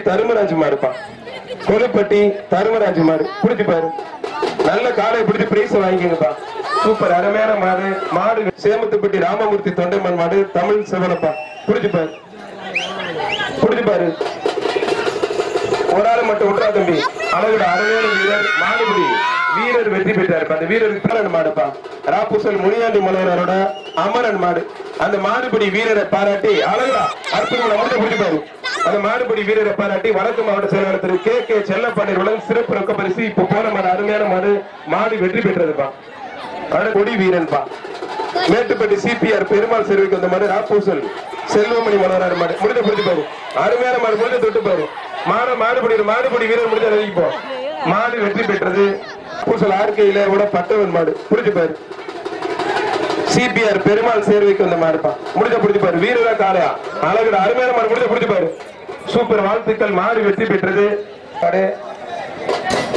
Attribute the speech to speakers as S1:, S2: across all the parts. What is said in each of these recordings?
S1: தருமராஜ் மாடுப்பா. கொலுப்பட்டி தருமராஜ் மாடு பிடிச்சு பாரு. நல்ல காலை பிடிச்சு பிரைஸ் வாங்கிக்கங்கப்பா. சூப்பர் அருமையான மாடு. மாடு சேமத்துப்பட்டி ராமமூர்த்தி தொண்டைமன் மாடு தமிழ் செவனப்பா. பிடிச்சு பாரு பிடிச்சு பாரு. ஒரு ஆள் மட்டும் விட்டுறா தம்பி. அழகுட அருமையான வீரர் மாடுபடி வீரர் வெற்றி பெற்றாரு. அந்த வீரருக்கு மாடுப்பா. ராப்பூசல் முனியாண்டி மலையரோட அமரன் மாடு. அந்த மாடுபடி வீரரை பாராட்டி அழகுடா அற்புதம் பிடிச்சு பாரு. அந்த மாடுபடி வீரரை பாராட்டி வடக்கு மாவட்ட செயலாளர் திரு கே செல்லப்பாண்டியர் வழங்கும் சிறப்பு ரொக்க பரிசு. இப்ப போன மாடு அருமையான மாடு. மாடு வெற்றி பெற்றதுப்பா. கொடி வீரன்பா. மேட்டுப்பட்டி சிபிஆர் பெருமாள் சேர்வைக்கு வந்த மாடு ராப்பூசல் செல்வமணி மனோரார் மாடு. முடிஞ்ச பிடிச்சு பாரு. அருமையான மாடு. முடிஞ்ச தொட்டு பாரு. மாடுபடி வீரர் முடிஞ்ச நினைப்போம். மாடு வெற்றி பெற்றது. பூசல் ஆர்கையில கூட பட்டவன் மாடு. பிடிச்சு பாரு. சிபிஆர் பெருமாள் சேர்வைக்கு வந்த மாடுப்பா. முடிஞ்ச பிடிச்சு பாரு. வீரரா காளையா அழகுட அருமையான மாடு. முடிஞ்ச பிடிச்சு பாரு. சூப்பர் வாழ்த்துக்கள். மாடு வெற்றி பெற்றது.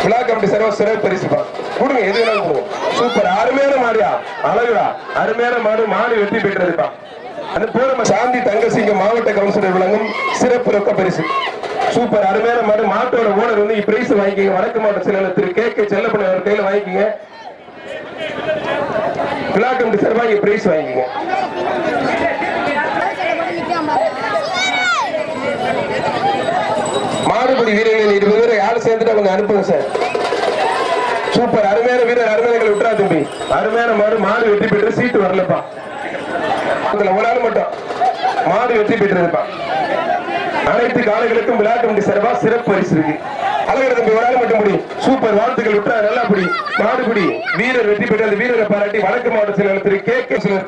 S1: விழா கமிட்டி சிறப்பு பரிசுப்பா. கொடுங்க எது வேணாலும் கொடுங்க. சூப்பர் அருமையான மாடியா அழகுடா அருமையான மாடு. மாடு வெற்றி பெற்றதுப்பா. அது போல சாந்தி தங்கசிங்கம் மாவட்ட கவுன்சிலர் வழங்கும் சிறப்பு ரொக்க பரிசு. சூப்பர் அருமையான மாடு. மாட்டோட ஓனர் வந்து பிரைஸ் வாங்கிக்கங்க. வடக்கு மாவட்ட செயலாளர் திரு கே செல்லப்பண்ண அவர் கையில வாங்கிக்கங்க. விழா கமிட்டி சார்பாக பிரைஸ் வாங்கிக்கங்க. மாடுபடி வீரர்கள் 20 பேரை யாரும் சேர்ந்துட்டு அவங்க அனுப்புங்க சார். சூப்பர் அருமையான வீரர். அருமையான விட்டுறா தம்பி. அருமையான மாடு. மாடு வெற்றி பெற்று சீட்டு வரலப்பா. ஒரு ஆள் மட்டும் மாடு வெற்றி பெற்றதுப்பா. அனைத்து காலைகளுக்கும் விழா கமிட்டி சார்பா சிறப்பு பரிசு இருக்கு. அழகர் தம்பி ஒரு ஆள் மட்டும் முடியும். சூப்பர் வாழ்த்துக்கள். விட்டுறா நல்லா புடி. மாடுபடி வீரர் வெற்றி பெற்ற அந்த வீரரை பாராட்டி வடக்கு மாவட்ட செயலாளர் திரு கே சிலர்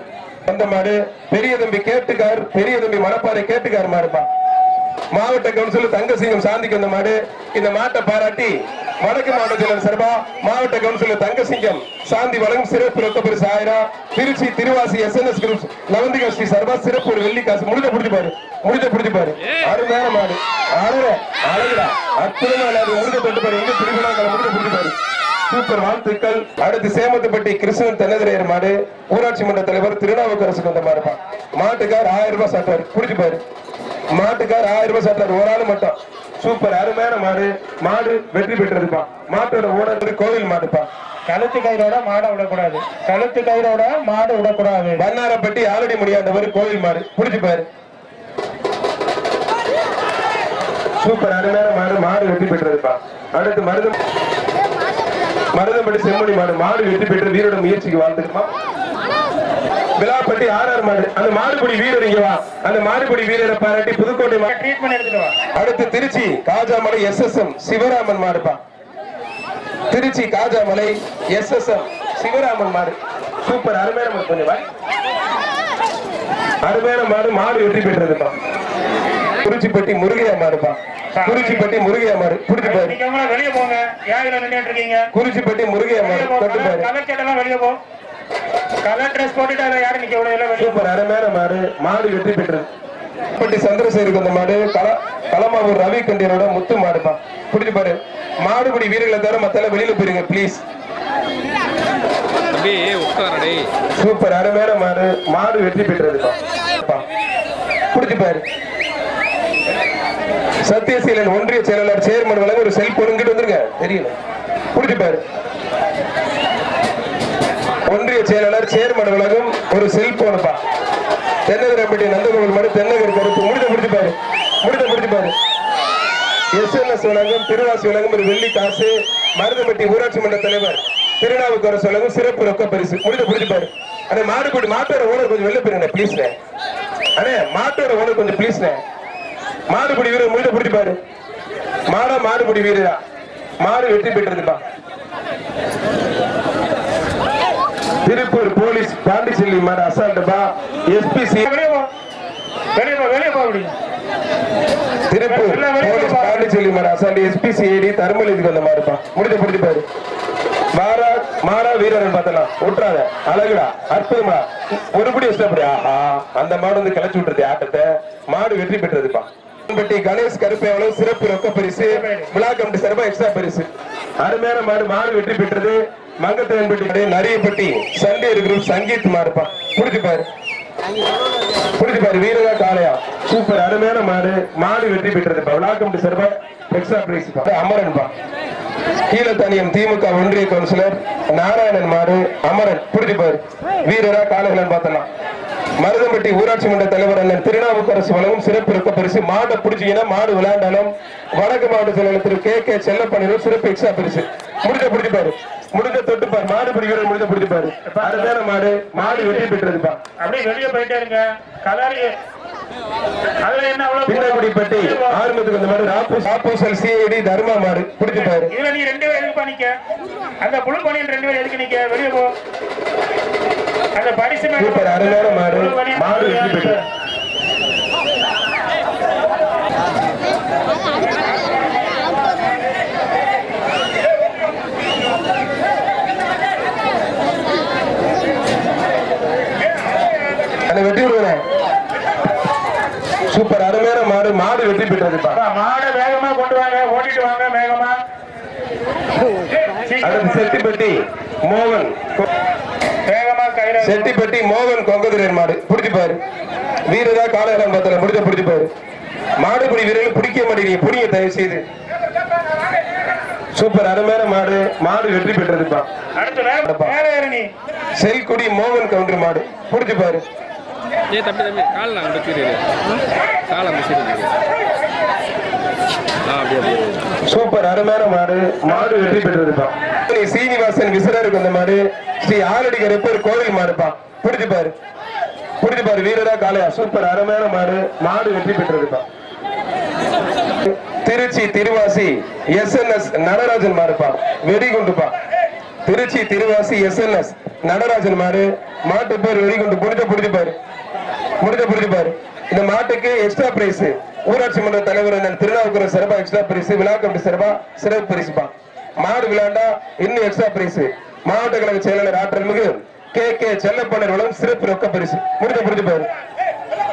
S1: வந்த மாடு. பெரிய தம்பி கேட்டுக்கார். பெரிய தம்பி மணப்பாறை கேட்டுக்கார் மாடுப்பா. மாவட்ட கவுன்சிலர் தங்கசிங்கம் சாந்திக்கு வந்த மாடு. இந்த மாட்டை பாராட்டி வடக்கு மாவட்ட செயலர் சார்பா மாவட்ட கவுன்சிலர் தங்கசிங்கம் சாந்தி வழங்கும் சிறப்பு ரொக்க பரிசு 1000. திருச்சி திருவாசி SNS குரூப் லவந்திகா ஸ்ரீ சார்பா சிறப்பு ஒரு வெள்ளி காசு. முடிஞ்ச பிடிச்சு பாரு. அருமையான மாடு. அழகுடா அற்புதமா முடிஞ்ச தொட்டு பாரு. எங்க திருவிழா முடிஞ்ச பிடிச்சு பாரு. சூப்பர் வாழ்த்துக்கள். அடுத்து சேமத்துப்பட்டி கிருஷ்ணன் தென்னதிரையர் மாடு. ஊராட்சி மன்ற தலைவர் திருநாவுக்கரசுக்கு வந்த மாடுப்பா. மாட்டுக்கார் 1000 ரூபாய் சாட்டாரு. பிடிச்சு பாரு. மாட்டுக்கார் 1000 ரூபாய் சாட்டாரு. ஒரு ஆளு மட்டும். சூப்பர் அருமையான மாடு. மாடு வெற்றி பெற்றதுப்பா. மாட்டோட ஓனர் கோவில் மாடுப்பா.
S2: கழுத்து கயிறோட மாடை விடக்கூடாது. கழுத்து கயிறோட மாடு விடக்கூடாது.
S1: வண்ணாரப்பட்டி ஆலடி முடியாண்டவர் கோவில் மாடு. பிடிச்சு பாரு. சூப்பர் அருமையான மாடு. மாடு வெற்றி பெற்றதுப்பா. அடுத்து மருதம்பட்டி செம்மணி மாடு. மாடு வெற்றி பெற்ற வீரோட முயற்சிக்கு வாழ்த்துக்குமா. விழாப்பட்டி ஆர்ஆர் மாடு. அந்த மாடுபடி வீரர் இங்க வா. அந்த மாடுபடி வீரரை பாராட்டி புதுக்கோட்டை ட்ரீட்மெண்ட் எடுத்துட்டு வா. அடுத்து திருச்சி காஜாமலை SSM சிவராமன் மாடுப்பா. திருச்சி காஜாமலை SSM சிவராமன் மாடு. சூப்பர் அருமையான மாடு. கொஞ்சம் அருமையான மாடு. மாடு வெற்றி பெற்றதுப்பா. குறிச்சிப்பட்டி முருகையா மாடுப்பா. குறிச்சிப்பட்டி முருகையா மாடு. பிடிச்சு பாரு.
S2: வெளியே போங்க.
S1: குறிச்சிப்பட்டி முருகையா மாடு.
S2: வெளியே போ. கலர் டிரஸ் போட்டுட்டு அதை யாரும் நிக்க விட.
S1: சூப்பர் அருமையான மாடு. மாடு வெற்றி பெற்றது. பட்டி சந்திரசேகருக்கு அந்த மாடு. களமாவூர் ரவி கண்டியனோட முத்து மாடுப்பா. பிடிச்சு பாரு. மாடுபடி வீரர்களை தவிர மத்த வெளியில போயிருங்க பிளீஸ். சூப்பர் அருமையான மாடு. மாடு வெற்றி பெற்றதுப்பா. பிடிச்சு பாரு. சத்தியசீலன் ஒன்றிய செயலாளர் சேர்மன் வழங்க ஒரு செல்போன் கிட்ட வந்துருங்க. தெரியல. பிடிச்சு பாரு. ஒன்றிய செயலாளர் சேர்மன் வழங்கும் ஒரு செல்போனுப்பா. தென்னகரப்பட்டி நந்தகோவில் மாடு. தென்னகர் கருத்து. முடிஞ்ச பிடிச்சு பாரு. SNS வழங்கும் திருவாசி வழங்கும் ஒரு வெள்ளி காசு. மருதம்பட்டி ஊராட்சி மன்ற தலைவர் திருநாவுக்கரசு வழங்கும் சிறப்பு ரொக்க பரிசு. முடிஞ்ச பிடிச்சு பாரு. அண்ணே மாடுபடி மாட்டோட ஓனர் கொஞ்சம் வெளில போயிருங்க பிளீஸ். அண்ணே மாட்டோட ஓனர் கொஞ்சம் பிளீஸ். மாடுபடி வீரர் முடிஞ்ச பிடிச்சு பாரு. மாடுபடி வீரரா. மாடு வெற்றி பெற்றதுப்பா. திருப்பூர் போலீஸ் பாண்டிச்செல்வி மாடு அசால்ட்டுப்பா. SPC திருப்பூர் போலீஸ் பாண்டிச்செல்வி மாடு அசால்ட். SPC AD தருமலிக்கு வந்த மாடுப்பா. முடிஞ்ச பிடிச்சு பாரு. மாடா வீரர் பார்த்தலாம். விட்டுறாத அழகுடா அற்புதமா. ஒருபடி வச்சபடி. ஆஹா அந்த மாடு வந்து கிளச்சி விட்டுருது ஆட்டத்தை. மாடு வெற்றி பெற்றதுப்பா. கணேஷ் கருப்பையாளர் சிறப்பு ரொக்க பரிசு. விழா கமிட்டி சார்பா எக்ஸ்ட்ரா பரிசு. அருமையான மாடு. மாடு வெற்றி பெற்றது. மங்கத்தேன்பட்டி நரியப்பட்டி சண்டே குரூப் சங்கீத் மாடுப்பா. பிடிச்சு பாரு. புரிஞ்சு பாரு வீரரா காளையா சூப்பர் அருமையான மாடு மாடு வெற்றி பெற்றது விளாக்கம் சார்பா எக்ஸ்ட்ரா பிரைஸ் அமரன் பா கீழத்தனியம் திமுக ஒன்றிய கவுன்சிலர் நாராயணன் மாடு அமரன் புரிஞ்சு பாரு வீரரா காளைகள் பார்த்தலாம் மருதம்பட்டி ஊராட்சி மன்ற தலைவர் அண்ணன் திருநாவுக்கரசு வழங்கும் சிறப்பு ரொக்க பரிசு மாடை பிடிச்சீங்கன்னா மாடு விளையாண்டாலும் வடக்கு மாவட்ட செயலாளர் திரு கே செல்லப்பண்ணிலும் சிறப்பு எக்ஸ்ட்ரா பரிசு முடிஞ்ச பிடிப்பாரு முடிஞ்ச தொட்டுப்பாரு மாடு பிடிக்கிற முடிஞ்ச பிடிப்பாரு அதுதான மாடு மாடு வெற்றி பெற்றதுப்பா
S2: அப்படியே வெளியே போயிட்டே இருங்க கலாரி அதுல என்ன
S1: பின்னாடிப்பட்டி ஆரம்பத்துக்கு அந்த மாதிரி ராப்பூசல் சிஐடி தர்மா மாடு பிடிச்சிட்டாரு
S2: இதுல நீ 2 பேர் எதுக்கு நிக்க அந்த புழு பணியன் 2 பேர் எதுக்கு நிக்க வெளியே போ அந்த பரிசு
S1: சூப்பர் அருமையான மாடு மாடு வெற்றி பெற்றது வெற்றி விடுவேன் சூப்பர் அருமையான மாடு மாடு வெற்றி பெற்றதுப்பா
S2: மாடு வேகமா கொண்டு வாங்க ஓட்டிட்டு வாங்க வேகமா
S1: செட்டிப்பட்டி மோகன்
S2: வேகமா கையில
S1: செட்டிப்பட்டி மோகன் கொங்கதிரன் மாடு பிடிச்சு பாரு வீரரா காலையில பார்த்தல முடிஞ்ச பிடிச்சு பாரு மாடு பிடி வீரர்கள் பிடிக்க மாட்டேங்க புடிங்க தயவு செய்து சூப்பர் அருமையான மாடு மாடு வெற்றி பெற்றதுப்பா செல்குடி மோகன் கவுண்டர் மாடு பிடிச்சு பாரு சூப்பர் அருமையான மாடு மாடு வெற்றி பெற்றதுப்பா சீனிவாசன் விசரருக்கு அந்த மாடு ஸ்ரீ ஆலடிகர் எப்பர் கோவில் மாடுப்பா பிடிச்சு பாரு வீரரா காளையா சூப்பர் அருமையான மாடு மாடு வெற்றி பெற்றதுப்பா திருச்சி திருவாசி SNS நடராஜன் மாடுப்பா வெடிகுண்டுப்பா திருச்சி திருவாசி SNS நடராஜன் மாடு மாட்டு பேர் வெடிகுண்டு முடிஞ்ச பாரு இந்த மாட்டுக்கு எக்ஸ்ட்ரா பிரைஸ் ஊராட்சி மன்ற தலைவர் திருநாவுக்கரசு சிறப்பா எக்ஸ்ட்ரா பிரைஸ் விழாக்கம் சிறப்பா சிறப்பு பரிசுப்பா மாடு விளையாண்டா இன்னும் எக்ஸ்ட்ரா பிரைஸ் மாவட்ட கழக செயலாளர் ஆற்றல் மிகு கே செல்லப்பண்ணர் வழங்கும் சிறப்பு ரொக்க பரிசு முடிஞ்ச பாரு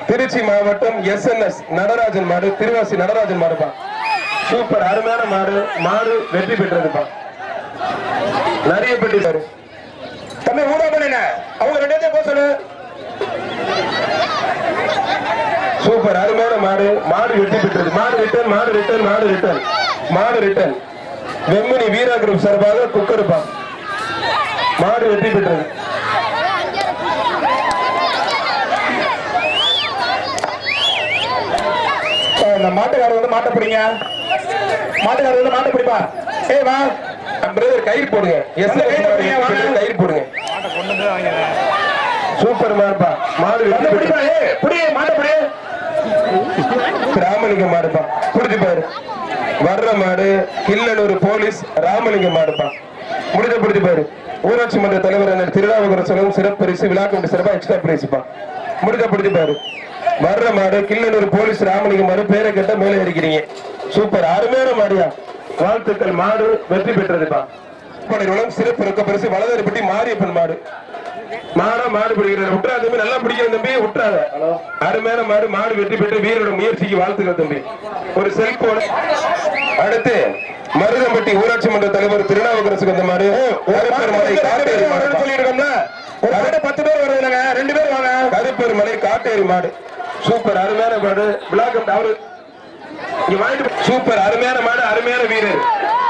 S1: திருச்சி மாவட்டம் SNS நடராஜன் மாடு திருவாசி நடராஜன் மாடுப்பா சூப்பர் அருமையான மாடு மாடு வெற்றி பெற்றதுப்பா நிறைய பெட்டி பாரு தம்பி ஊடா பண்ண அவங்க 2 பேரும் போக சொல்லு சூப்பர் அருமையான மாடு மாடு வெற்றி பெற்றது மாடு ரிட்டர்ன் வெம்மினி வீரா குரூப் சார்பாக குக்கருப்பா மாடு வெற்றி பெற்றது மாட்டுக்காரர் வந்து மாட்ட பிடிங்க மாட்ட பிடிப்பா ஏய் வா பிரதர் கயிறு போடுங்க கயிறு போடுங்க சூப்பர் மாடுப்பா மாடு மாட்ட ராமலிங்க மாடுப்பா புடிச்சு பாரு வர்ற மாடு கில்லனூர் போலீஸ் ராமலிங்க மாடுப்பா புடிச்சு பாரு ஊராட்சி மன்ற தலைவர் திருநாவுக்கரசு சிறப்பு பரிசு விழாக்கம் சிறப்பா எக்ஸ்ட்ரா பிரைஸ்ப்பா புடிச்சு பாரு வர்ற மாடு கில்லனூர் போலீஸ் ராமலிங்க மாடு பேரை கேட்ட மேலே இருக்கிறீங்க சூப்பர் அருமையான மாடியா வாழ்த்துக்கள் மாடு வெற்றி பெற்றதுப்பா சிறப்பு ரொக்க பரிசு வலதரைப்பட்டி மாரியப்பன் மாடு மாடு பிடிக்கிறார் விட்டுறா தம்பி நல்லா பிடிக்கிற தம்பி விட்டுறாத அருமையான மாடு வெற்றி பெற்று வீரோட முயற்சிக்கு வாழ்த்துக்கள் தம்பி ஒரு செல்போன் அடுத்து மருதம்பட்டி ஊராட்சி மன்ற தலைவர் திருநாவுக்கரசுக்கு அந்த மாடு சொல்லிருக்கோம்ல 10 பேர் வருதுங்க 2 பேர் வாங்க கருப்பர் மலை காட்டேரி மாடு சூப்பர் அருமையான மாடு விளாக்கம் அவரு சூப்பர் அருமையான மாடு அருமையான வீரர்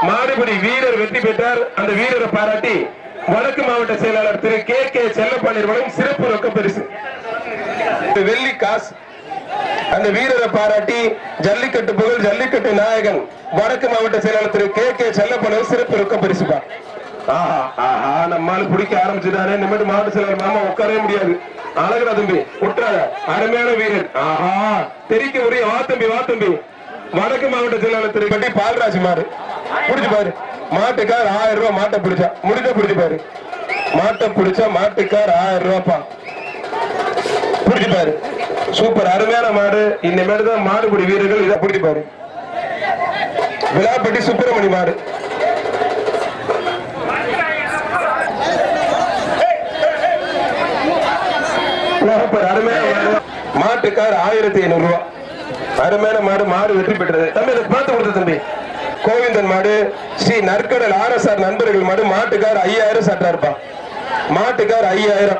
S1: மாடுபிடி வீரர் வெற்றி பெற்றார் அந்த வீரரை பாராட்டி வடக்கு மாவட்ட செயலாளர் திரு கே செல்லப்பண்ணர் வழங்கும் சிறப்பு ரொக்க பரிசு வெள்ளி காசு அந்த வீரரை பாராட்டி ஜல்லிக்கட்டு புகழ் ஜல்லிக்கட்டு நாயகன் வடக்கு மாவட்ட செயலாளர் திரு கே செல்லப்பண்ணர் சிறப்பு ரொக்க பரிசுப்பா நம்மால பிடிக்க ஆரம்பிச்சுட்டானே நிமிடம் மாவட்ட செயலாளர் மாமா உட்காரவே முடியாது அழகுடா தம்பி விட்டுறாத அருமையான வீரர் தெரிக்க உரிய வா தம்பி வடக்கு மாவட்ட செயலாளர் திரு பால்ராஜ் மாடு புடிச்சு பாரு மாட்டுக்கார் 1000 ரூபாய் மாட்டை பிடிச்சா புடிச்சு பாரு மாட்டை பிடிச்சா மாட்டுக்கார் 1000 ரூபாய்ப்பா புடிச்சு பாரு சூப்பர் அருமையான மாடு இனிமேல் தான் மாடுபிடி வீரர்கள் இதை பிடிச்சு பாரு விழாப்பட்டி சுப்பிரமணி மாடு மாட்டுக்கார் 1500 ரூபாய் அருமையான மாடு வெற்றி பெற்றது தம்பி அதை பார்த்து கொடுத்த தம்பி கோவிந்தன் மாடு ஸ்ரீ நற்கடல் RSR நண்பர்கள் மாடு மாட்டுக்கார் 5000 சட்டா இருப்பா மாட்டுக்கார் 5000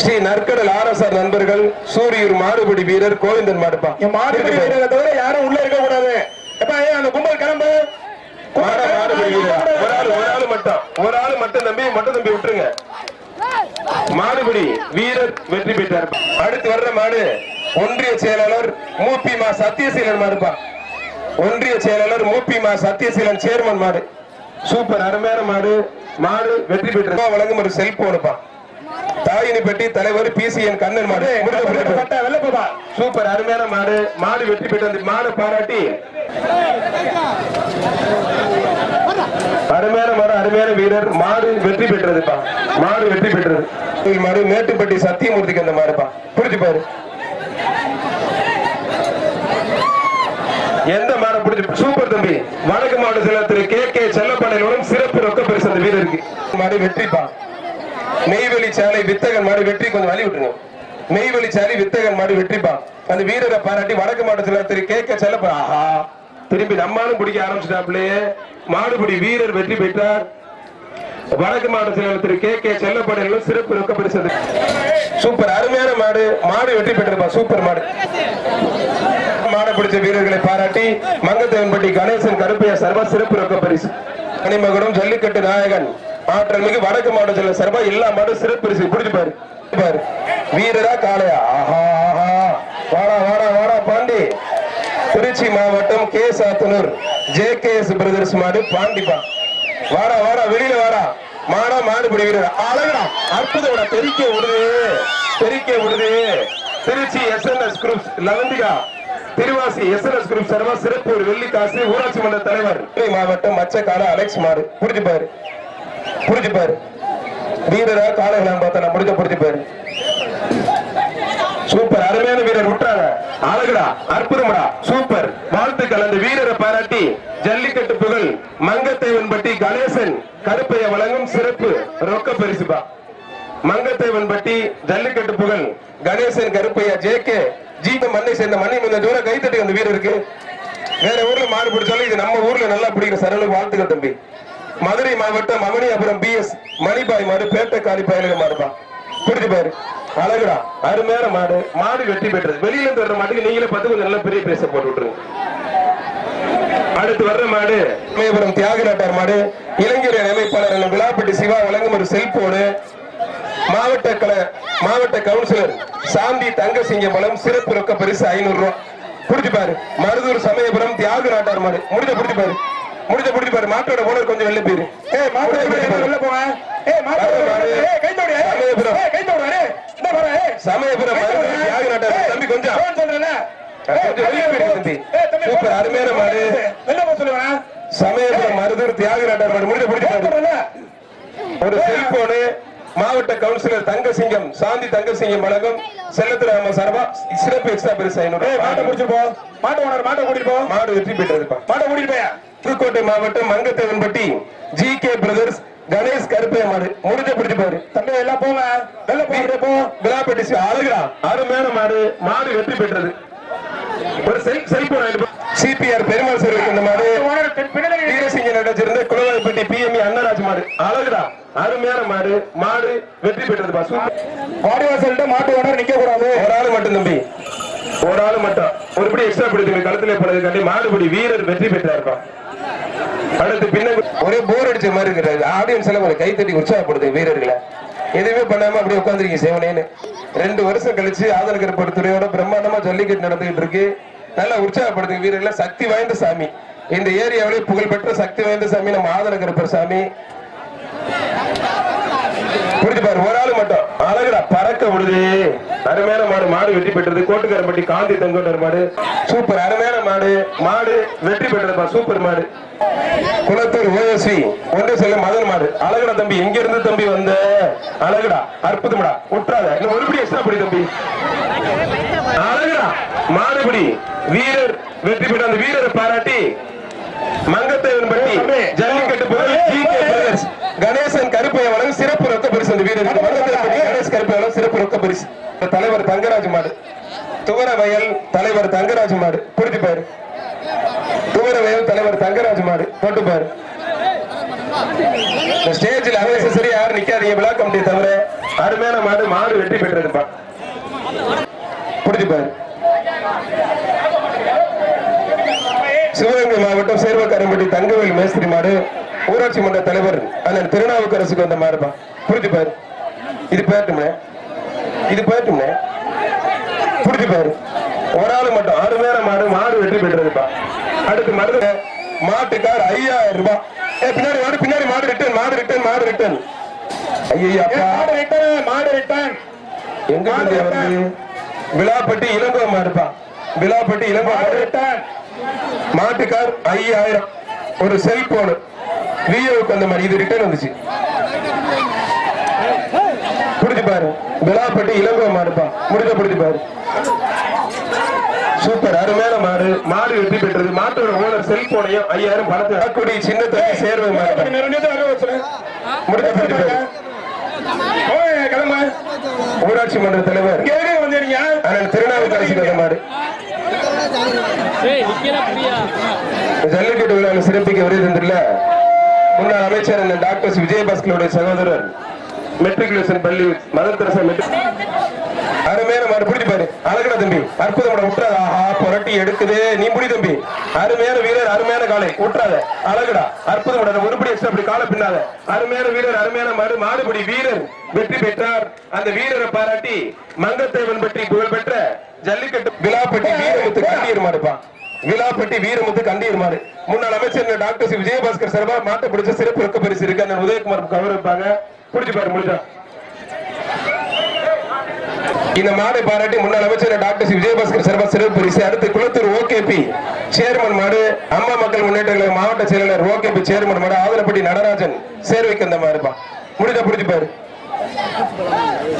S1: ஸ்ரீ நற்கடல் ஆர்எஸ்ஆர் நண்பர்கள் சூரியூர் மாடுபிடி வீரர் கோவிந்தன் மாடுப்பா.
S2: மாடுபிடி வீரரை தவிர யாரும் உள்ள இருக்க கூடாது. அந்த கும்பல் கிளம்பு.
S1: மாடுபிடி வீரர் ஒரு ஆளு மட்டும் தம்பி விட்டுருங்க. மாடுபிடி வீரர் வெற்றி பெற்றார். அடுத்து வர்ற மாடு ஒன்றிய செயலாளர் மூப்பி மா சத்தியசீலன் மாடுப்பா. ஒன்றிய செயலாளர் மூப்பி மா சத்தியசீலன் சேர்மன் மாடு. சூப்பர் அருமையான மாடு வெற்றி பெற்ற வழங்கும் ஒரு செல்போனுப்பா. தாயினிப்பட்டி தலைவர் பிசிஎன் கண்ணன் மாடு. சூப்பர் அருமையான மாடு வெற்றி பெற்றது. மாடு பாராட்டி அருமையான வீரர் மாடு வெற்றி பெற்றதுப்பா. மாடு வெற்றி பெற்றது. மாடு மேட்டுப்பட்டி சத்தியமூர்த்திக்கு அந்த மாடுப்பா. புரிஞ்சு பாரு எந்த மாடு பிடிச்சி. சூப்பர் தம்பி. வடக்கு மாவட்ட திரு கே செல்லப்பாளையம் சிறப்பு ரொக்க பரிசு அந்த வீரருக்கு. மாடு வெற்றிப்பா. நெய்வேலி சாலை வித்தகன் மாடு வெற்றி. கொஞ்சம் வழி விட்டுருங்க. நெய்வேலி சாலை வித்தகன் மாடு வெற்றிப்பா. அந்த வீரரை பாராட்டி வடக்கு மாவட்ட திரு கே செல்லப்பா. ஆஹா திரும்பி நம்மாலும் பிடிக்க ஆரம்பிச்சிட்டாப்லயே. மாடுபிடி வீரர் வெற்றி பெற்றார். வடக்கு மாவட்ட திரு கே செல்லப்பாளையம் சிறப்பு ரொக்க பரிசு. சூப்பர் அருமையான மாடு வெற்றி பெற்றிருப்பா. சூப்பர் மாடு பிடிச்ச வீரர்களை பாராட்டி மங்கத்தேவன்பட்டி கணேசன் கருப்பையா சர்வா சிறப்பு ரொக்க பரிசு. கனிமகுடம் ஜல்லிக்கட்டு நாயகன் ஆற்றல் மிகு வடக்கு மாவட்ட சர்வா எல்லா மாடும் சிறப்பு பரிசு. பிடிச்சு பாரு வீரரா காளையா. ஆஹா வாடா பாண்டி. திருச்சி மாவட்டம் கே சாத்தனூர் JKS பிரதர்ஸ் மாடு பாண்டிப்பா. வாடா வெளியில வாடா. மாடுபிடி வீரர் அழகா அற்புதம். தெரிக்க விடுது. திருச்சி SNS குரூப்ஸ் லவந்திகா திருவாசி SNS குரூப் சர்வா சிறப்பு ஒரு வெள்ளி காசு ஊராட்சி மன்ற தலைவர் மாவட்டம் மச்சக்கால அலெக்ஸ் மாடு. புரிஞ்சு பாரு வீரரா காலைகளாம் பார்த்தா முடிஞ்ச புரிஞ்சு பாரு. சூப்பர் அருமையான வீரர் விட்டாங்க. அழகுடா அற்புதம்டா சூப்பர். வாழ்த்துக்கள். அந்த வீரரை பாராட்டி ஜல்லிக்கட்டு புகழ் மங்கத்தேவன்பட்டி கணேசன் கருப்பைய வழங்கும் சிறப்பு ரொக்க பரிசுப்பா. மங்கத்தேவன்பட்டி ஜல்லிக்கட்டு புகழ் கணேசன் கருப்பையா JK மண்ணை சேர்ந்த மண்ணை கொஞ்சம் தூரம் கைத்தட்டி அந்த வீரருக்கு. வேற ஊர்ல மாடு பிடிச்சாலும் இது நம்ம ஊர்ல நல்லா பிடிக்கிற சரலுக்கு வாழ்த்துக்கள் தம்பி. மதுரை மாவட்டம் மவனியாபுரம் BS மணிபாய் மாடு பேட்டை காலிப்பாயில மாடுப்பா. புரிஞ்சு பாரு அழகுடா அருமையான மாடு வெற்றி பெற்றது. வெளியில இருந்து வர்ற மாட்டுக்கு நீங்களே பார்த்து கொஞ்சம் நல்லா பெரிய பேச போட்டு விட்டுருங்க. அடுத்து வர்ற மாடு மேபுரம் தியாக நாட்டார் மாடு. இளைஞர் அமைப்பாளர் விழாப்பட்டி சிவா வழங்கும் ஒரு செல்போனு. மாவட்ட கவுன்சிலர் சாந்தி தங்கசிங்கமலம் சிறப்பு ரொக்க பரிசு 500 ரூபாய். புடிச்சு பாரு மருதூர் சமயபுரம் தியாக நாட்டார் மாடு. புடிச்சு பாரு மாட்டோட ஓனர் கொஞ்சம் வெளில போயிரு. சமயபுரம் தியாக நாட்டார் தம்பி கொஞ்சம் சூப்பர் அருமையான மாடு. சமயபுரம் மருதூர் தியாக நாட்டார் மாடு. முடிச்சு ஒரு செல்போனு. மாவட்ட கவுன்சிலர் தங்கசிங்கம் சாந்தி தங்கசிங்கம் வழங்கும் செல்லத்துராம சர்வா சிறப்பு எக்ஸ்ட்ரா பரிசு 500. மாடு வெற்றி பெற்றதுப்பா. புதுக்கோட்டை மாவட்டம் மங்கத்தேவன்பட்டி GK பிரதர்ஸ் கணேஷ் கருப்பைய மாடு. பிடிச்சு பாரு தம்பி எல்லாம் போங்க. விழாப்பட்டி அழகுடா அருமையான மாடு வெற்றி பெற்றது. ஒரு செல்போன் CPR பெருமாள் சேர்வைக்கு இந்த மாடு. வீரசிங்க நடச்சிருந்த குளவாய்ப்பட்டி PME அன்னராஜ் மாடு. அழகுடா அருமையான மாடு வெற்றி பெற்றதுப்பா. வாடிவாசல்கிட்ட மாட்டு ஓனர் நிக்க கூடாது. ஒரு ஆளு மட்டும் தம்பி ஒருபடி எக்ஸ்ட்ரா பிடித்து களத்திலே போனதுக்காண்டி மாடுபடி வீரர் வெற்றி பெற்றாருப்பா. அடுத்து பின்ன ஒரே போர் அடிச்ச மாதிரி இருக்கிறாரு. ஆடியன்ஸ் எல்லாம் ஒரு கைத்தட்டி உற்சாகப்படுது வீரர்களை. எதுவுமே பண்ணாம அப்படியே உட்காந்துருக்கீங்க சேவனேன்னு. 2 வருஷம் கழிச்சு ஆதரவு துறையோட பிரம்மாண்டமா ஜல்லிக்கட்டு நடந்துகிட்டு இருக்கு. நல்லா உற்சாகப்படுது வீரர்களை. சக்தி வாய்ந்த சாமி இந்த ஏரியாவிலே புகழ்பெற்ற சக்தி வாய்ந்த சாமி நம்ம ஆதரவு சாமி. புரிஞ்சு பாரு ஒரு ஆளு மட்டும் அழகுடா பறக்க விடுது. அருமையான மாடு வெற்றி பெற்றது. கோட்டுக்காரம்பட்டி காந்தி தங்கோட்டர் மாடு. சூப்பர் அருமையான மாடு வெற்றி பெற்றதுப்பா. சூப்பர் மாடு. குளத்தூர் OSV ஒன்று செல்லும் மதன் மாடு. அழகுடா தம்பி எங்க இருந்து தம்பி வந்த அழகுடா அற்புதம்டா விட்டுறாத. இன்னும் ஒருபடி எக்ஸ்ட்ரா படி தம்பி. அழகுடா மாடுபடி வீரர் வெற்றி பெற்ற அந்த வீரரை பாராட்டி மங்கத்தேவன்பட்டி ஜல்லிக்கட்டு புகழ் GK பிரதர்ஸ் கணேசன் கருப்பைய வழங்கும் சிறப்பு ரொக்க பரிசு அந்த வீரருக்கு. மங்கத்தேவன்பட்டி கணேஷ் கருப்பைய வழங்கும் சிறப்பு ரொக்க பரிசு. தலைவர் தங்கராஜ் மாடு. துவரவயல் தலைவர் தங்கராஜ் மாடு. புரிஞ்சு பாரு துவரவயல் தலைவர் தங்கராஜ் மாடு. போட்டு பாரு ஸ்டேஜில் அன்னெசரி யாரும் நிக்காதீங்க. விழா கமிட்டியை தவிர அருமையான மாடு மாடு வெற்றி பெற்றதுப்பா. புடிச்சு பாரு. சிவகங்கை மாவட்டம் சேர்வக்காரம்பட்டி தங்கவேல் மேஸ்திரி மாடு ஊராட்சி மன்ற தலைவர் அண்ணன் திருநாவுக்கரசுக்கு வந்த மாடுப்பா. புடிச்சு பாரு. இது பேட்டுமே இது பேட்டுமே புடிச்சு பாரு. ஒரு ஆளு மட்டும் அருமையான மாடு மாடு வெற்றி பெற்றதுப்பா. அடுத்து மருந்து மாட்டுக்கார் 5000 ரூபாய். பின்னாடி மாடு பின்னாடி மாடு ரிட்டர்ன் மாடு ரிட்டர்ன் மாடு ரிட்டர்ன். ஐயா மாடு ரிட்டர்ன் மாடு ரிட்டர்ன். எங்க வந்து விழாப்பட்டி இளங்கோ மாடுப்பா. விழாப்பட்டி இளங்கோ மாடு ரிட்டர்ன். மாட்டுக்கார் 5000. ஒரு செல்போன் வியோவுக்கு அந்த மாதிரி இது ரிட்டர்ன் வந்துச்சு. புடிச்சு பாரு. விழாப்பட்டி இளங்கோ மாடுப்பா. முடிஞ்ச புடிச்சு பாரு. சூப்பர் அருமையான மாடு மாடு வெற்றி பெற்றது. மாட்டோட ஓனர் செல்போனையும் 5000 பணத்தை அக்குடி சின்னத்தை சேர்வை மாடு முடிஞ்ச கிளம்ப. ஊராட்சி மன்ற தலைவர் அண்ணன் திருநாவுக்கரசு மாடு ஜல்லிக்கட்டு விழாவை சிறப்பிக்க வருகின்றன முன்னாள் அமைச்சர் அண்ணன் டாக்டர் விஜயபாஸ்கருடைய சகோதரர் மெட்ரிகுலேஷன் பள்ளி மதர் தெரசா அருமையான மாடு. பிடிச்சு பாரு. அழகடா தம்பி. அற்புதமான விட்டுறாத. ஆஹா புரட்டி எடுக்குது. நீ முடி தம்பி. அருமையான வீரர் அருமையான காலை விட்டுறாத. அழகடா அற்புதமான ஒருபடி எக்ஸ்ட்ரா அப்படி காலை பின்னாத. அருமையான வீரர் அருமையான மாடு மாடுபடி வீரர் வெற்றி பெற்றார். அந்த வீரரை பாராட்டி மங்கத்தேவன் பற்றி புகழ்பெற்ற ஜல்லிக்கட்டு விழாப்பட்டி வீரமுத்து கண்டீர் மாடுப்பா. விழாப்பட்டி வீரமுத்து கண்டீர் மாடு முன்னாள் அமைச்சர் டாக்டர் விஜயபாஸ்கர் சார்பா மாட்டை பிடிச்ச சிறப்பு ரொக்க பரிசு இருக்கு. அந்த உதயகுமார் கௌரவிப்பாங்க. பிடிச்சு பாரு. முடிஞ்சா இந்த மாடை பாராட்டி முன்னாள் அமைச்சர் டாக்டர் விஜயபாஸ்கர் சார்பா சிறப்பு பரிசு. அடுத்து குளத்தூர் ஓகேபி சேர்மன் மாடு அம்மா மக்கள் முன்னேற்ற மாவட்ட செயலாளர் ஓகேபி சேர்மன் மாடு ஆதரப்பட்டி நடராஜன் சேர்வைக்கு அந்த மாடுப்பா. முடிஞ்சா பிடிச்சு பாரு.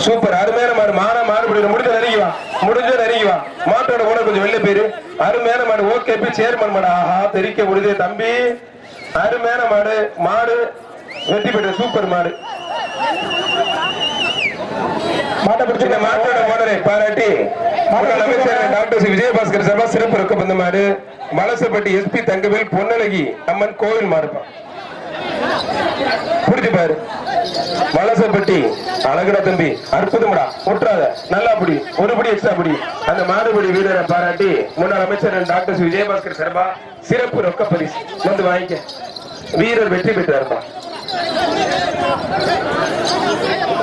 S1: சூப்பர் அருமையான மாடு மானா மாடு பிடிக்கிற முடிஞ்ச நெருங்கி வா. முடிஞ்ச நெருங்கி வா. மாட்டோட கூட கொஞ்சம் வெளில பேரு. அருமையான மாடு ஓகேபி சேர்மன் மாடு. ஆஹா தெரிக்க முடியுது தம்பி. அருமையான மாடு மாடு வெற்றி பெற்ற சூப்பர் மாடு. மாட்டோட ஓனரை பாராட்டி டாக்டர் விஜயபாஸ்கர் சார்பா சிறப்பு ரொக்க பந்த மாடு மலசப்பட்டி எஸ்பி தங்கவேல் பொன்னழகி அம்மன் கோவில் மாடுப்பா. புடிச்சு பாரு. மலசப்பட்டி அழகுடா தம்பி. அற்புதம்டா ஒற்றாத நல்லா புடி. ஒருபடி எக்ஸ்ட்ரா புடி. அந்த மாடுபடி வீரரை பாராட்டி முன்னாள் அமைச்சர் டாக்டர் விஜயபாஸ்கர் சார்பா சிறப்பு ரொக்க பரிசு வந்து வாங்கிக்க. வீரர் வெற்றி பெற்றார்ப்பா.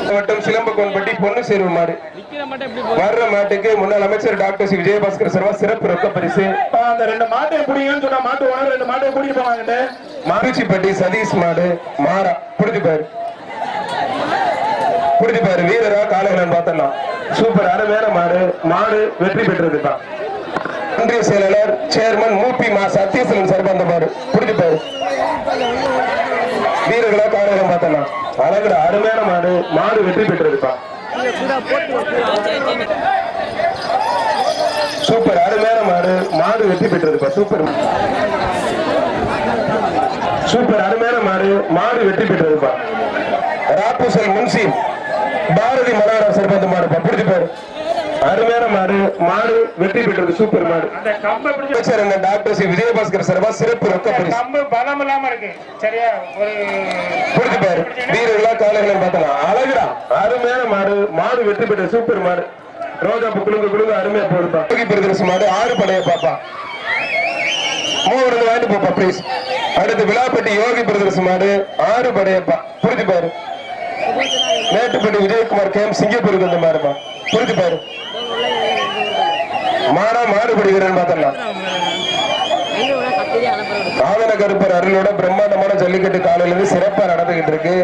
S1: மாவட்டம் சிலம்பக்கோன்பட்டி பொண்ணு சேர்வு மாடு வர்ற மாட்டுக்கு முன்னாள் அமைச்சர் டாக்டர் விஜயபாஸ்கர் சார்பா சிறப்பு ரொக்க பரிசு.
S2: அந்த 2 மாட்டை புடிங்கன்னு சொன்னா மாட்டு ஓனர் 2 மாட்டை கூட்டிட்டு போவாங்க.
S1: மாருச்சிப்பட்டி சதீஷ் மாடு மாறா. புடிச்சு பாரு. புடிச்சு பாரு. வீரரா காலைகள் பார்த்தலாம். சூப்பர் அருமையான மாடு மாடு வெற்றி பெற்றதுதான். ஒன்றிய செயலாளர் சேர்மன் மூப்பி மா சத்யசலன் சார்பா அந்த மாடு. புடிச்சு பாரு. வீரர்களா காலைகள் பார்த்தலாம். அழகுடா அருமையான மாடு மாடு வெற்றி பெற்றதுப்பா. சூப்பர் அருமையான மாடு மாடு வெற்றி பெற்றதுப்பா. சூப்பர் சூப்பர் அருமையான மாடு மாடு வெற்றி பெற்றதுப்பா. ராப்பூசல் முன்சி பாரதி மலாரா சிறந்த மாடுப்பா. பிடிச்சு பாரு. அருமையான மாடு மாடு வெற்றி பெற்றது. சூப்பர் மாடு. டாக்டர் விஜயபாஸ்கர் சார்பா சிறப்பு ரொக்க பரிசு.
S2: பலம் இல்லாம இருக்கு. சரியா ஒரு
S1: பிடிச்சு பாரு. வீரர்களா காலைகளை பார்த்தலாம். அழகுடா அருமையான மாடு மாடு வெற்றி பெற்ற சூப்பர் மாடு. ரோஜா குழுங்க குழுங்க அருமையா போடுப்பா. பிரதர்ஸ் மாடு 6 படைய பாப்பா. 3 வாங்கிட்டு போப்பா பிளீஸ். அடுத்து விழாப்பட்டி யோகி பிரதர்ஸ் மாடு 6 படையப்பா. புரிஞ்சு பாரு. மேட்டுப்பட்டி விஜயகுமார் கேம் சிங்கப்பூருக்கு வந்த மாடுப்பா. புரிஞ்சு பாரு. மாடா மாடுபடி வீரன் பார்த்தலாம். ஆதன கருப்பர் அருளோட பிரம்மாண்டமான ஜல்லிக்கட்டு காலையிலிருந்து சிறப்பா நடந்துகிட்டு இருக்கு.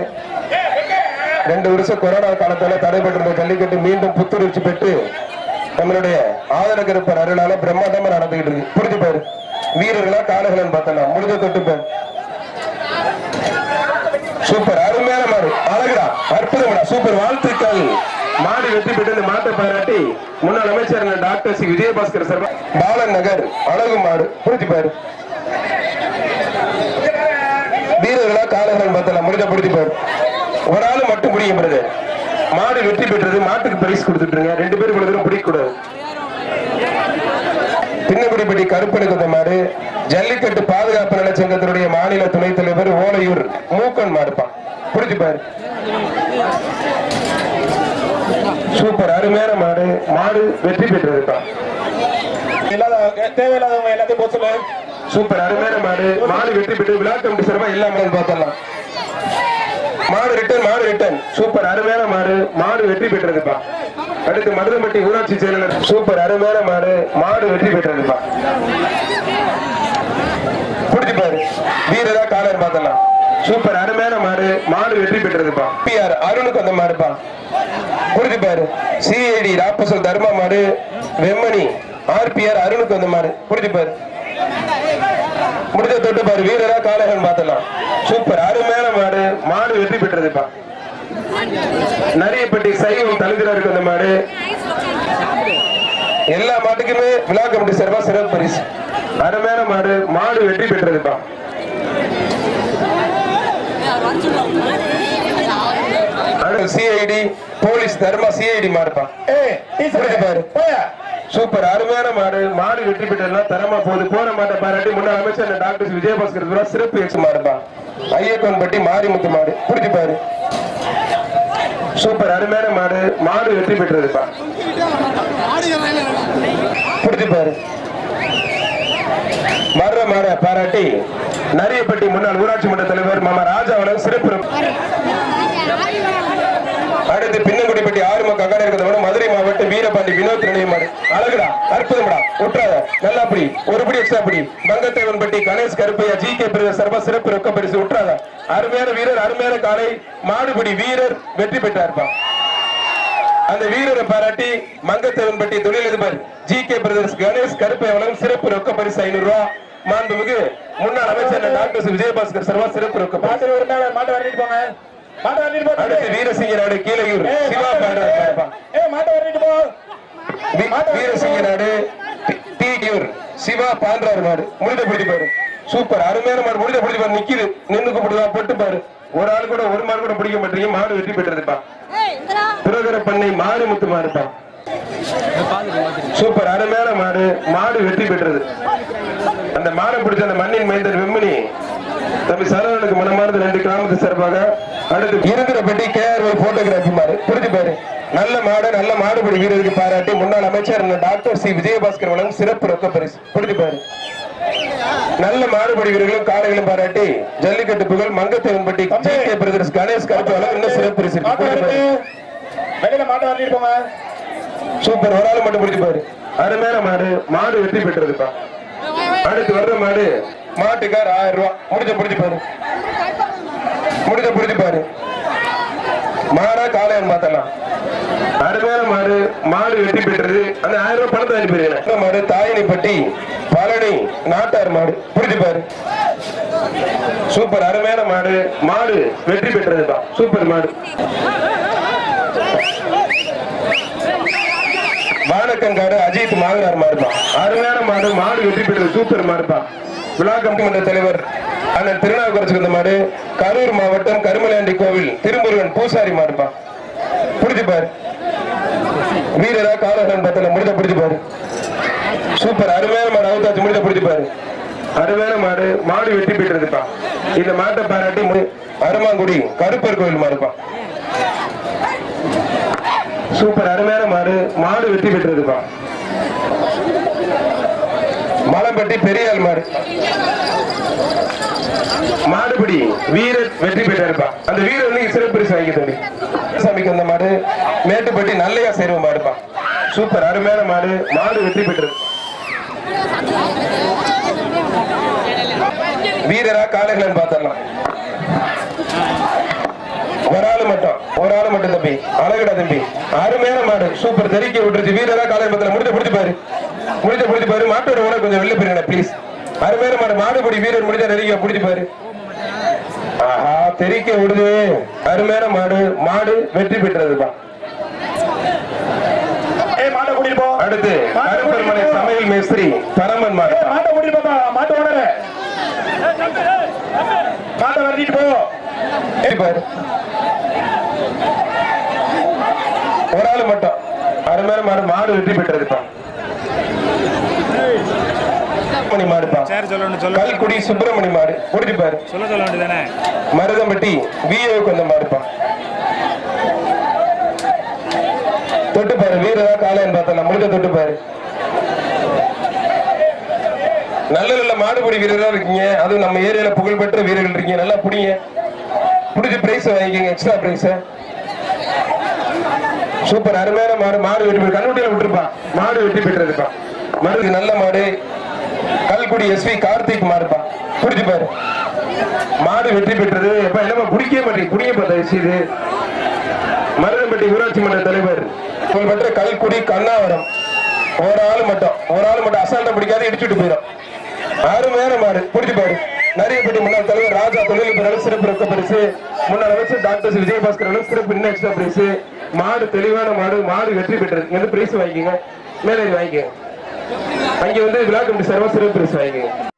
S1: 2 வருஷம் கொரோனா காலத்தால தடைபட்டிருந்த ஜல்லிக்கட்டு மீண்டும் புத்துணர்ச்சி பெற்று நம்மளுடைய ஆதன கருப்பர் அருளால பிரம்மாண்டமா நடந்துகிட்டு இருக்கு. புரிஞ்சு பாரு. வீரர்களா காலைகள் பார்த்தலாம். முடிஞ்ச தொட்டு பாரு. சூப்பர் அருமையான மாடு. அழகுடா அற்புதம்டா. சூப்பர் வாழ்த்துக்கள். மாடு வெற்றி பெற்றது. மாட்டை பாராட்டி முன்னாள் அமைச்சர் டாக்டர் விஜயபாஸ்கர் சார்பா பாலன் நகர் அழகு மாடு. புரிஞ்சு பாரு. வீரர்களா காலைகள் பார்த்தலாம். முடிஞ்ச புரிஞ்சு பாரு. ஒரு ஆளு மட்டும் முடியும். மாடு வெற்றி பெற்றது. மாட்டுக்கு பரிசு கொடுத்துட்டுருங்க. 2 பேரும் இவ்வளவு தூரம் பிடிக்க கூடாது. திண்ணக்குடிப்பட்டி கருப்பனுக்கு வந்த மாடு ஜல்லிக்கட்டு பாதுகாப்பு நலச்சங்கத்தினுடைய மாநில துணைத் தலைவர் ஓலையூர் மூக்கன் மாடுப்பான். புரிஞ்சு பாரு. சூப்பர் அருமையான மாடு. மாடு வெற்றி பெற்றிருக்கா.
S2: தேவையில்லாதவங்க எல்லாத்தையும் போக சொல்லு.
S1: சூப்பர் அருமையான மாடு. மாடு வெற்றி பெற்று விழா கமிட்டி சார்பா எல்லா மாடு பார்த்தலாம். மாடு ரிட்டர்ன். சூப்பர் அருமையான மாடு. மாடு வெற்றி பெற்றதுப்பா. அடுத்து மருதம்பட்டி ஊராட்சி செயலாளர். சூப்பர் அருமையான மாடு. மாடு வெற்றி பெற்றதுப்பா. புடிச்சு பாரு. வீரரா காலர் பார்த்தலாம். சூப்பர் அருமையான மாடு. மாடு வெற்றி பெற்றதுப்பா. பிஆர் அருணுக்கு அந்த மாடுப்பா. புரிஞ்சு பாரு. சிஐடி ராப்பசல் தர்மா மாடு. வெம்மணி ஆர்பிஆர் அருணுக்கு அந்த மாடு. புரிஞ்சு பாரு. முடிஞ்ச தொட்டு பாரு. வீரரா காலகன் பார்த்தலாம். சூப்பர் அருமையான மாடு. மாடு வெற்றி பெற்றதுப்பா. நரியப்பட்டி சைவம் தலைவருக்கு அந்த மாடு. எல்லா மாட்டுக்குமே விழா கமிட்டி சார்பா சிறப்பு பரிசு. அருமையான மாடு. மாடு வெற்றி பெற்றதுப்பா. சிஐடி போலீஸ் தர்மா சிஐடி மாடுப்பா. பாரு. சூப்பர் அருமையான மாடு. மாடு வெற்றி பெற்றதுனா தரமா போகுது. போன மாட்டை பாராட்டி முன்னாள் அமைச்சர் டாக்டர் விஜயபாஸ்கர் சிறப்பு எக்ஸ் மாடுப்பா. ஐயக்கன்பட்டி மாரிமுத்து மாடு. புரிஞ்சு பாரு. சூப்பர் அருமையான மாடு. மாடு வெற்றி பெற்றதுப்பா. புரிஞ்சு பாரு. மர்ற மாட பாராட்டி நரியப்பட்டி முன்னாள் ஊராட்சி மன்ற தலைவர் மாமா ராஜாவளம் சிறப்பு. அடுத்து பின்னங்குடிப்பட்டி ஆறுமக்க அங்காடி இருக்கிற மதுரை மாவட்டம் வீரபாண்டி வினோத் நினைவுமாறு. அழகுடா, அற்புதம்டா, ஒற்றாத நல்லா படி, ஒரு படி எக்ஸ்ட்ரா படி. மங்கத்தேவன்பட்டி கணேஷ் கருப்பையா ஜி கே பிரிவு சர்வ சிறப்பு ரொக்க பரிசு. ஒற்றாத அருமையான வீரர், அருமையான காலை மாடுபிடி வீரர் வெற்றி பெற்றார்ப்பா. அந்த வீரரை பாராட்டி மங்கத்தேவன்பட்டி தொழிலதிபர் G K brothers Ganesh Karuppaiah வழங்கும் சிறப்பு ரொக்க பரிசு 500 ரூபாய். மாண்புமிகு முன்னாள் அமைச்சர் டாக்டர் விஜயபாஸ்கர் சர்வா சிறப்பு ரொக்க மாட்டு வரணிட்டு போங்க. வீரசிங்க நாடு கீழயூர் சிவா வீரசிங்க நாடு தீயூர் சிவா பாண்டார் மாடு. முடித பிடிச்சு பாரு. சூப்பர் அருமையான மாடு. முடித பிடிச்சு பாரு. நிக்குது. நின்னுக்கு பிடிதான் பொட்டு பாரு. ஒரு ஆள் கூட ஒரு மாடு கூட பிடிக்க மாட்டீங்க. மாடு வெற்றி பெற்றதுப்பா. புரோகர பண்ணை மாரிமுத்து மாடுப்பா. சூப்பர் அருமையான மாடு. மாடு வெற்றி பெற்றது. அந்த மாடை பிடிச்ச அந்த மண்ணின் மைந்தர் வெம்மணி தம்பி சரவணனுக்கு மனமார்ந்த 2 கிராமத்து சார்பாக. அடுத்து இருந்திரப்பட்டி கேஆர்ஒய் போட்டோகிராபி மாடு. புரிஞ்சு பாரு. நல்ல மாடு. நல்ல மாடுபடி வீரருக்கு பாராட்டி முன்னாள் அமைச்சர் டாக்டர் சி விஜயபாஸ்கர் வழங்கும் சிறப்பு ரொக்க பரிசு. புரிஞ்சு பாரு. நல்ல மாடுபடி வீரர்களும் காளைகளும் பாராட்டி ஜல்லிக்கட்டு புகழ் Mangathevanpatti G K brothers Ganesh கருப்பு வழங்கும் சிறப்பு பரிசு. சூப்பர் ஒரு ஆள் மட்டும் புரிஞ்சு பாரு. அருமையான மாடு. மாடு வெற்றி பெற்றதுப்பா. அடுத்து வர்ற மாடு மாட்டுக்கார் 1000 ரூபாய். முடிஞ்ச புடிச்சு பாரு. மாடா காளையன் மாத்தலாம். அருமையான மாடு. மாடு வெற்றி பெற்றது. அந்த 1000 ரூபாய் பணத்தை அனுப்பிடுறேன். மாடு தாயினிப்பட்டி பழனி நாட்டார் மாடு. புரிஞ்சு பாரு. சூப்பர் அருமையான மாடு. மாடு வெற்றி பெற்றதுதான். சூப்பர் மாடு. வானக்கங்காடு அஜித் மாகனார் மாடுப்பா. அருமையான மாடு. மாடு வெற்றி பெற்றது. சூப்பர் மாடுப்பா. விழா கமிட்டி மன்ற தலைவர் அண்ணன் திருநாவுக்கரசுக்கு இந்த மாடு. கரூர் மாவட்டம் கருமலாண்டி கோவில் திருமுருகன் பூசாரி மாடுப்பா. புடிச்சு பாரு. வீரரா காலகன் பத்தல. முடிஞ்ச புடிச்சு பாரு. சூப்பர் அருமையான மாடு. அவுத்தாச்சு. முடிஞ்ச புடிச்சு பாரு. அருமையான மாடு. மாடு வெற்றி பெற்றதுப்பா. இந்த மாட்டை பாராட்டி அருமாங்குடி கருப்பர் கோவில் மாடுப்பா. சூப்பர் அருமையான மாடு. மாடு வெற்றி பெற்றதுப்பா. மலம்பட்டி பெரியாள் மாடு. மாடுபடி வீரர் வெற்றி பெற்றிருப்பா. அந்த வீரர் வந்து சிறப்பு பரிசு வாங்கி தம்பி சாமிக்கு அந்த மாடு. மேட்டுப்பட்டி நல்லையா சேர்வு மாடுப்பா. சூப்பர் அருமையான மாடு. மாடு வெற்றி பெற்றது. வீரரா காளைகள் பார்த்தரலாம். ஒரு ஆளு மட்டும் தம்பி. அழகுடா தம்பி. அருமையான மாடு. சூப்பர் தெரிக்க விட்டுருச்சு. வீரரா காளை பார்த்தல. முடிஞ்ச புடிச்சு பாரு. மாட்டோட உணவு கொஞ்சம் வெளில போயிருங்க பிளீஸ். அருமையான மாடு. மாடுபடி வீரர் முடிஞ்ச நெருங்க புடிச்சு பாரு. ஆஹா தெரிக்க விடுது. அருமையான மாடு. மாடு வெற்றி பெற்றதுதான். அடுத்து கருப்பர்மனை சமையல் மேஸ்திரி பரமன் மாடு. மாட்டை வரட்டிட்டு போ. ஒரு ஆளு மட்டும். அருமையான மாடு. மாடு வெற்றி பெற்றதுப்பா. மாடுப்பா. கல்குடி சுப்பிரமணி மாடு. புடிச்சு பாரு. மருதம்பட்டி விஏவுக்கு வந்த மாடுப்பா. தொட்டு பாரு வீரரா காலைன்னு பார்த்தா முழுக்க தொட்டு பாரு. நல்ல நல்ல மாடுபிடி வீரரா இருக்கீங்க, அதுவும் நம்ம ஏரியால புகழ்பெற்ற வீரர்கள் இருக்கீங்க. நல்லா புடிங்க, புடிச்சு பிரைஸ் வாங்கிக்கங்க, எக்ஸ்ட்ரா பிரைஸ். சூப்பர் அருமையான மாடு. மாடு வெட்டி போய் கண்ணுட்டியில விட்டுருப்பான், மாடு வெட்டி பெற்றிருப்பான். மருது நல்ல மாடு, கல்குடி SV கார்த்திக் மாடுப்பா. புடிச்சு பாரு, மாடு வெற்றி பெற்றது. எப்ப என்னமா புடிக்கவே மாட்டேங்க, புடிங்க பார்த்தா இது மருதம்பட்டி ஊராட்சி மன்ற தலைவர் புகழ்பெற்ற கல்குடி கண்ணாவரம். ஒரு ஆள் மட்டும் அசால்ட்டா பிடிக்காது, இடிச்சுட்டு போயிடும். அருமையான மாடு. புடிச்சு பாரு. நரியப்பட்டி முன்னாள் தலைவர் ராஜா தொழில்நுட்ப சிறப்பு ரொக்க பரிசு, முன்னாள் அமைச்சர் டாக்டர் விஜயபாஸ்கர் சிறப்பு இன்னும் எக்ஸ்ட்ரா பிரைஸ். மாடு தெளிவான மாடு, மாடு வெற்றி பெற்றது. இங்க பிரைஸ் வாங்கிக்கோங்க, மேலே வாங்கிக்கோங்க. அங்க விழா கமிட்டி சார்பா சிறப்பு பிரைஸ் வாங்கிக்கோங்க.